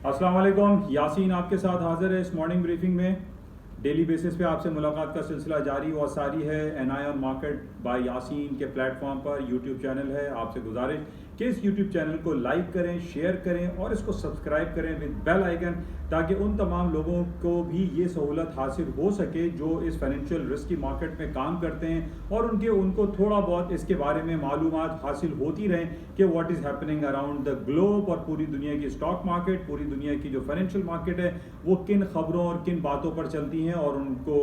अस्सलाम वालेकुम, यासीन आपके साथ हाजिर है इस मॉर्निंग ब्रीफिंग में। डेली बेसिस पे आपसे मुलाकात का सिलसिला जारी व सारी है। An eye on market by Yasin के प्लेटफॉर्म पर यूट्यूब चैनल है। आपसे गुजारिश कि इस यूट्यूब चैनल को लाइक करें, शेयर करें और इसको सब्सक्राइब करें विद बेल आइकन, ताकि उन तमाम लोगों को भी ये सहूलत हासिल हो सके जो इस फाइनेंशियल रिस्क की मार्केट में काम करते हैं और उनको थोड़ा बहुत इसके बारे में मालूमात हासिल होती रहें कि what is happening around the globe और पूरी दुनिया की स्टॉक मार्केट, पूरी दुनिया की जो फाइनेंशियल मार्केट है वो किन खबरों और किन बातों पर चलती हैं, और उनको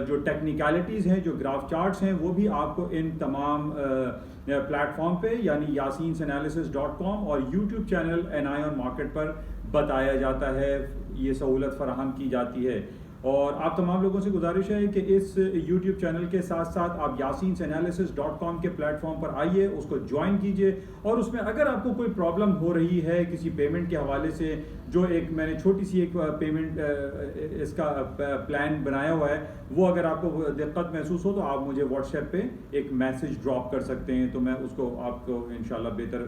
जो टेक्निकलिटीज़ हैं, जो ग्राफ चार्ट्स हैं, वो भी आपको इन तमाम प्लेटफॉर्म पे यानी yasinanalysis.com और YouTube channel an eye on market पर बताया जाता है। ये सहूलत फराहम की जाती है और आप तमाम लोगों से गुजारिश है कि इस YouTube चैनल के साथ साथ आप yasinanalysis.com के प्लेटफॉर्म पर आइए, उसको ज्वाइन कीजिए और उसमें अगर आपको कोई प्रॉब्लम हो रही है किसी पेमेंट के हवाले से, जो एक मैंने छोटी सी एक पेमेंट इसका प्लान बनाया हुआ है, वो अगर आपको दिक्कत महसूस हो तो आप मुझे व्हाट्सएप पे एक मैसेज ड्रॉप कर सकते हैं, तो मैं उसको आपको इंशाल्लाह बेहतर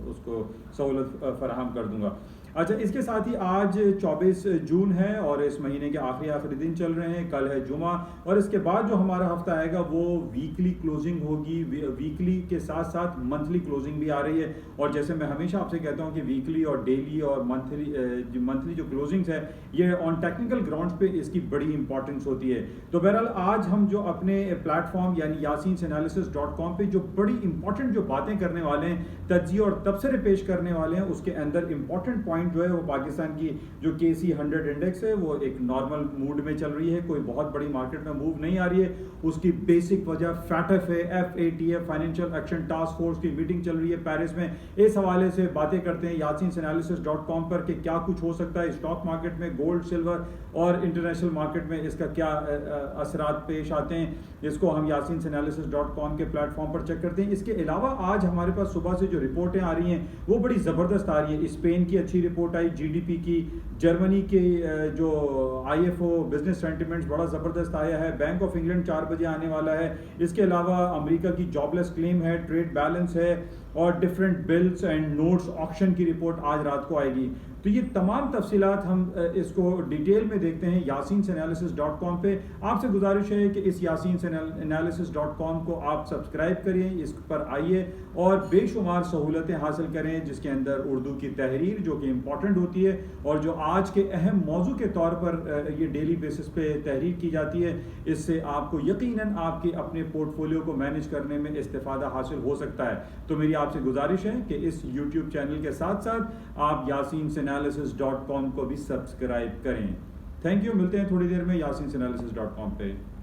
उसको सहूलत फराहम कर दूंगा। अच्छा, इसके साथ ही आज 24 जून है और इस महीने के आखिरी दिन चल रहे हैं। कल है जुमा और इसके बाद जो हमारा हफ्ता आएगा वो वीकली क्लोजिंग होगी। वीकली के साथ साथ मंथली क्लोजिंग भी आ रही है और जैसे मैं हमेशा आपसे कहता हूं कि वीकली और डेली और मंथली जो क्लोजिंग्स है ये ऑन टेक्निकल ग्राउंड्स पे इसकी बड़ी इंपॉर्टेंस होती है। तो बहरहाल आज हम जो अपने प्लेटफॉर्म यानी yasinanalysis.com पे जो बड़ी इंपॉर्टेंट जो बातें करने वाले हैं, तज्जिया और तबसरे पेश करने वाले हैं, उसके अंदर इंपॉर्टेंट पॉइंट जो है वो पाकिस्तान की जो KC 100 इंडेक्स है वो एक नॉर्मल मूड में चल रही है, कोई बहुत बड़ी मार्केट में मूव नहीं आ रही है। उसकी बेसिक वजह FATF है, FATF financial action task force की मीटिंग चल रही है पेरिस में। इस हवाले से बातें करते हैं yasinanalysis.com पर कि क्या कुछ हो सकता है स्टॉक मार्केट में, गोल्ड, सिल्वर और इंटरनेशनल मार्केट में इसका क्या असरात पेश आते हैं, इसको हम yasinanalysis.com के प्लेटफॉर्म पर चेक करते हैं। इसके अलावा आज हमारे पास सुबह से जो रिपोर्टें आ रही हैं वो बड़ी ज़बरदस्त आ रही है। स्पेन की अच्छी रिपोर्ट आई GDP की, जर्मनी के जो IFO बिजनेस सेंटिमेंट्स बड़ा ज़बरदस्त आया है, बैंक ऑफ इंग्लैंड 4 बजे आने वाला है। इसके अलावा अमेरिका की जॉबलेस क्लेम है, ट्रेड बैलेंस है और different bills and notes auction की रिपोर्ट आज रात को आएगी। तो ये तमाम तफसीलात हम इसको डिटेल में देखते हैं yasinanalysis.com पे। आपसे गुजारिश है कि इस yasinanalysis.com को आप सब्सक्राइब करिए, इस पर आइए और बेशुमार सहूलतें हासिल करें, जिसके अंदर उर्दू की तहरीर जो कि इम्पॉर्टेंट होती है और जो आज के अहम मौजू के तौर पर ये डेली बेसिस पे तहरीर की जाती है, इससे आपको यकीनन आपके अपने पोर्टफोलियो को मैनेज करने में इस्तेफादा हासिल हो सकता है। तो मेरी आपसे गुजारिश है कि इस यूट्यूब चैनल के साथ साथ आप yasinanalysis.com को भी सब्सक्राइब करें। थैंक यू, मिलते हैं थोड़ी देर में yasinanalysis.com पे।